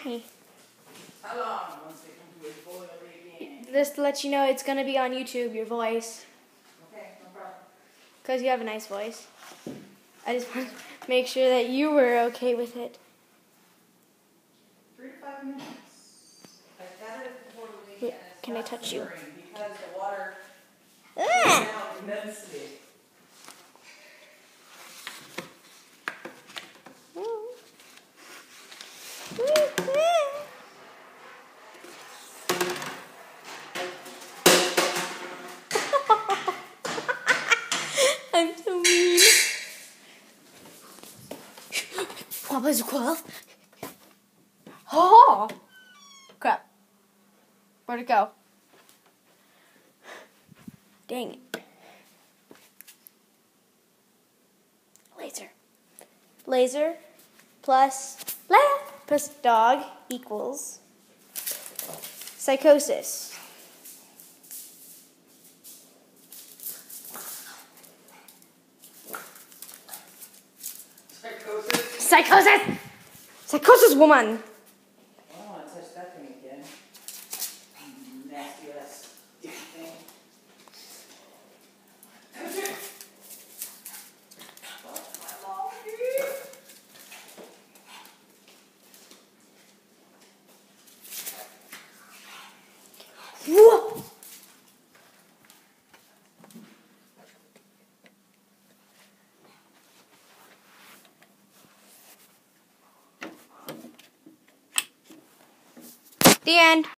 How long once they come to a boil again? Just to let you know, it's going to be on YouTube, your voice. Okay, no problem. Because you have a nice voice. I just want to make sure that you were okay with it. 3 to 5 minutes. I've got it before the week, and it's Can I not touch you? stirring because the water Ah! cools down immensely. I'm so mean. Papa's quill. Oh! Crap. Where'd it go? Dang it. Laser. Laser plus dog equals psychosis. Psychosis! Psychosis woman! I don't want to touch that thing again. Nasty ass sticky thing. Touch it! My monkey! Whoa! The end.